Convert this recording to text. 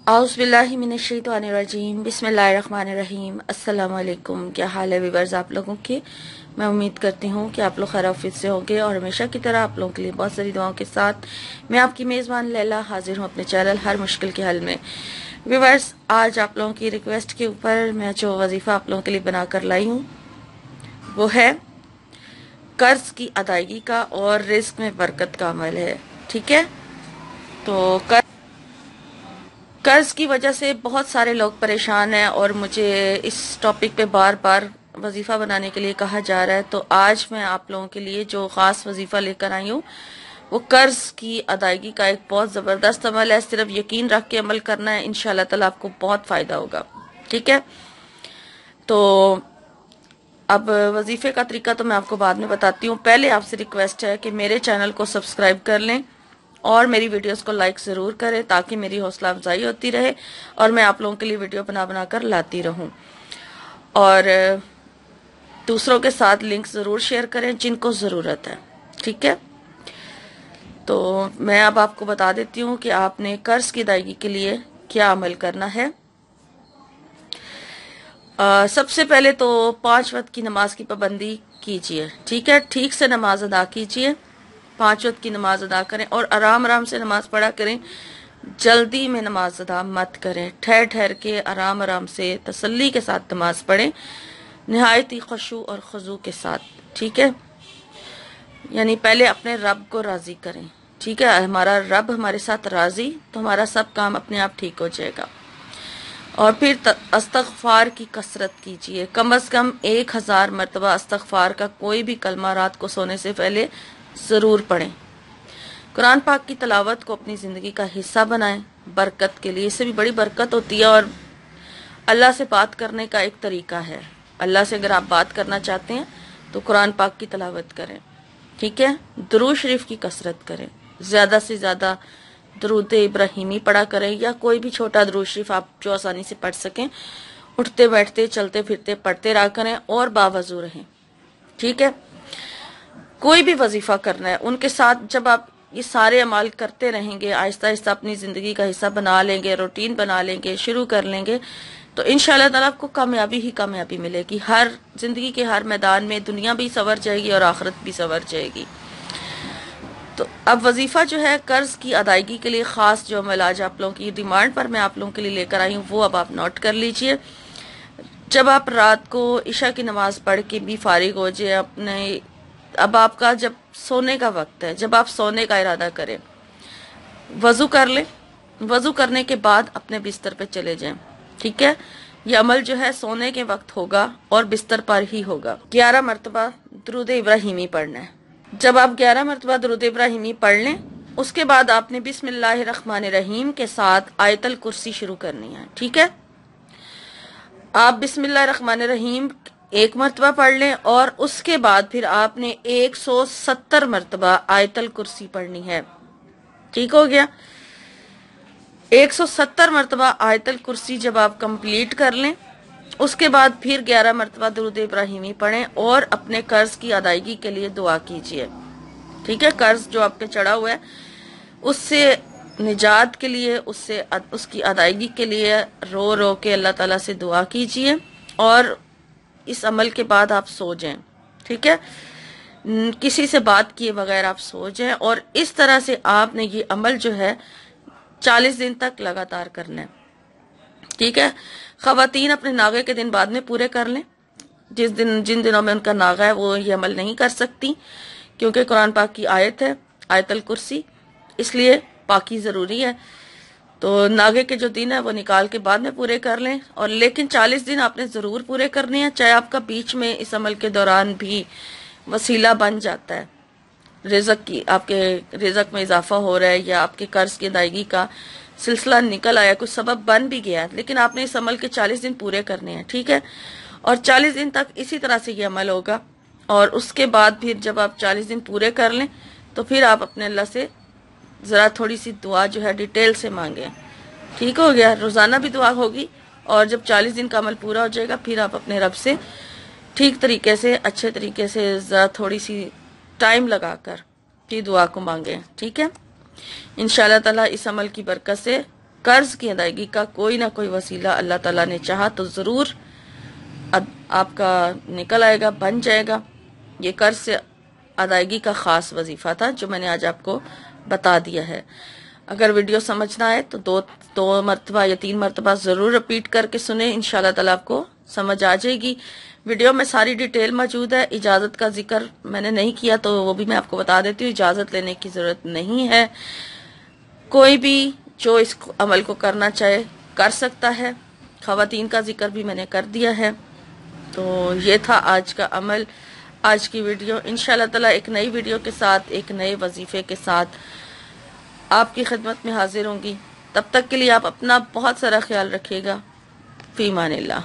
आउज़ुबिल्लाहि मिनश्शैतानिर्रजीम बिस्मिल्लाहिर्रहमानिर्रहीम। अस्सलाम वालेकुम। क्या हाल है व्यूअर्स आप लोगों के? मैं उम्मीद करती हूँ कि आप लोग खैर आफियत से होंगे और हमेशा की तरह आप लोगों के लिए बहुत सारी दुआओं के साथ मैं आपकी मेज़बान लैला हाजिर हूँ अपने चैनल हर मुश्किल के हल में। व्यूअर्स, आज आप लोगों की रिक्वेस्ट के ऊपर मैं जो वजीफ़ा आप लोगों के लिए बना कर लाई हूँ वो है कर्ज की अदायगी का और रिस्क में बरकत का अमल है। ठीक है, तो कर्ज की वजह से बहुत सारे लोग परेशान हैं और मुझे इस टॉपिक पे बार बार वजीफा बनाने के लिए कहा जा रहा है। तो आज मैं आप लोगों के लिए जो खास वजीफा लेकर आई हूँ वो कर्ज की अदायगी का एक बहुत जबरदस्त अमल है। सिर्फ यकीन रख के अमल करना है, इंशाल्लाह ताला आपको बहुत फायदा होगा। ठीक है, तो अब वजीफे का तरीका तो मैं आपको बाद में बताती हूँ। पहले आपसे रिक्वेस्ट है कि मेरे चैनल को सब्सक्राइब कर लें और मेरी वीडियोस को लाइक ज़रूर करें ताकि मेरी हौसला अफजाई होती रहे और मैं आप लोगों के लिए वीडियो बना बना कर लाती रहूं। और दूसरों के साथ लिंक ज़रूर शेयर करें जिनको ज़रूरत है। ठीक है, तो मैं अब आपको बता देती हूँ कि आपने कर्ज की अदायगी के लिए क्या अमल करना है। सबसे पहले तो 5 वक्त की नमाज की पाबंदी कीजिए। ठीक है, ठीक से नमाज अदा कीजिए, 5 वक्त की नमाज अदा करें और आराम आराम से नमाज पढ़ा करें। जल्दी में नमाज अदा मत करें, ठहर ठहर के आराम आराम से तसल्ली के साथ नमाज पढ़ें, निहायत ही खुशू और खुजू के साथ। ठीक है, यानी पहले अपने रब को राजी करें। ठीक है, हमारा रब हमारे साथ राजी तो हमारा सब काम अपने आप ठीक हो जाएगा। और फिर अस्तगफार की कसरत कीजिए, कम से कम 1000 मरतबा अस्तगफार का कोई भी कलमा रात को सोने से पहले ज़रूर पढ़ें। कुरान पाक की तलावत को अपनी ज़िंदगी का हिस्सा बनाएं, बरकत के लिए। इससे भी बड़ी बरकत होती है और अल्लाह से बात करने का एक तरीका है। अल्लाह से अगर आप बात करना चाहते हैं तो कुरान पाक की तलावत करें। ठीक है, दुरूद शरीफ की कसरत करें, ज़्यादा से ज़्यादा दुरूद इब्राहिमी पढ़ा करें या कोई भी छोटा दुरूद शरीफ आप जो आसानी से पढ़ सकें। उठते बैठते चलते फिरते पढ़ते रहा करें और बावजू रहें। ठीक है, कोई भी वजीफा करना है उनके साथ जब आप ये सारे अमाल करते रहेंगे, आहिस्ता आहिस्ता अपनी ज़िंदगी का हिस्सा बना लेंगे, रूटीन बना लेंगे, शुरू कर लेंगे, तो इंशाल्लाह ताला आपको कामयाबी ही कामयाबी मिलेगी। हर ज़िंदगी के हर मैदान में दुनिया भी संवर जाएगी और आखिरत भी संवर जाएगी। तो अब वजीफा जो है कर्ज की अदायगी के लिए ख़ास जो अमल आज आप लोगों की डिमांड पर मैं आप लोगों के लिए लेकर आई हूँ वो अब आप नोट कर लीजिए। जब आप रात को इशा की नमाज पढ़ के भी फारिग हो जाए अपने, अब आपका जब सोने का वक्त है, जब आप सोने का इरादा करें, वजू कर लें। वजू करने के बाद अपने बिस्तर पे चले जाएं। ठीक है, यह अमल जो है सोने के वक्त होगा और बिस्तर पर ही होगा। 11 मरतबा दुरूद इब्राहिमी पढ़ना है। जब आप 11 मरतबा दुरूद इब्राहिमी पढ़ लें उसके बाद आपने बिस्मिल्लाहिर्रहमानिर्रहीम के साथ आयतल कुर्सी शुरू करनी है। ठीक है, आप बिस्मिल्लाहिर्रहमानिर्रहीम 1 मरतबा पढ़ लें और उसके बाद फिर आपने 170 मरतबा आयतल कुर्सी पढ़नी है। ठीक हो गया, 170 मरतबा आयतल कुर्सी जब आप कंप्लीट कर लें उसके बाद फिर 11 मरतबा दुरूद इब्राहिमी पढ़ें और अपने कर्ज की अदायगी के लिए दुआ कीजिए। ठीक है, कर्ज जो आपके चढ़ा हुआ है उससे निजात के लिए, उसकी अदायगी के लिए रो रो के अल्लाह ताला से दुआ कीजिए और इस अमल के बाद आप सो जाएं। ठीक है, किसी से बात किए बगैर आप सो जाएं और इस तरह से आपने ये अमल जो है 40 दिन तक लगातार करना है। ठीक है, खवातीन अपने नागे के दिन बाद में पूरे कर लें। जिन दिनों में उनका नागा है वो ये अमल नहीं कर सकती क्योंकि कुरान पाक की आयत है आयतल कुर्सी, इसलिए पाकी ज़रूरी है। तो नागे के जो दिन है वो निकाल के बाद में पूरे कर लें और लेकिन 40 दिन आपने ज़रूर पूरे करने हैं। चाहे आपका बीच में इस अमल के दौरान भी वसीला बन जाता है, रिज़्क की, आपके रिज़्क में इजाफा हो रहा है या आपके कर्ज की अदायगी का सिलसिला निकल आया, कुछ सबब बन भी गया, लेकिन आपने इस अमल के 40 दिन पूरे करने हैं। ठीक है, और 40 दिन तक इसी तरह से ये अमल होगा और उसके बाद फिर जब आप 40 दिन पूरे कर लें तो फिर आप अपने अल्लाह से ज़रा थोड़ी सी दुआ जो है डिटेल से मांगें। ठीक हो गया, रोज़ाना भी दुआ होगी और जब 40 दिन का अमल पूरा हो जाएगा फिर आप अपने रब से ठीक तरीके से, अच्छे तरीके से, ज़रा थोड़ी सी टाइम लगाकर फिर दुआ को मांगें। ठीक है, इंशाल्लाह ताला इस अमल की बरकत से قرض کی ادائیگی کا کوئی نہ کوئی وسیلہ اللہ تعالیٰ نے چاہا تو ضرور آپ کا نکل آئے گا، بن جائے گا۔ یہ قرض سے ادائیگی کا خاص وظیفہ تھا جو میں نے آج آپ کو بتا دیا ہے۔ اگر ویڈیو سمجھنا ہے تو دو مرتبہ یا 3 مرتبہ ضرور رپیٹ کر کے سنیں، انشاءاللہ تعالیٰ آپ کو سمجھ آ جائے گی۔ ویڈیو میں ساری ڈیٹیل موجود ہے۔ اجازت کا ذکر میں نے نہیں کیا تو وہ بھی میں آپ کو بتا دیتی ہوں، اجازت لینے کی ضرورت نہیں ہے۔ کوئی بھی جو اس عمل کو کرنا چاہے کر سکتا ہے۔ خواتین کا ذکر بھی میں نے کر دیا ہے۔ تو یہ تھا آج کا عمل، آج کی ویڈیو۔ انشاءاللہ تعالیٰ ایک نئی ویڈیو کے ساتھ، ایک نئے وظیفے کے ساتھ آپ کی خدمت میں حاضر ہوں گی۔ تب تک کے لیے آپ اپنا بہت سارا خیال رکھیے گا۔ فی امان اللہ۔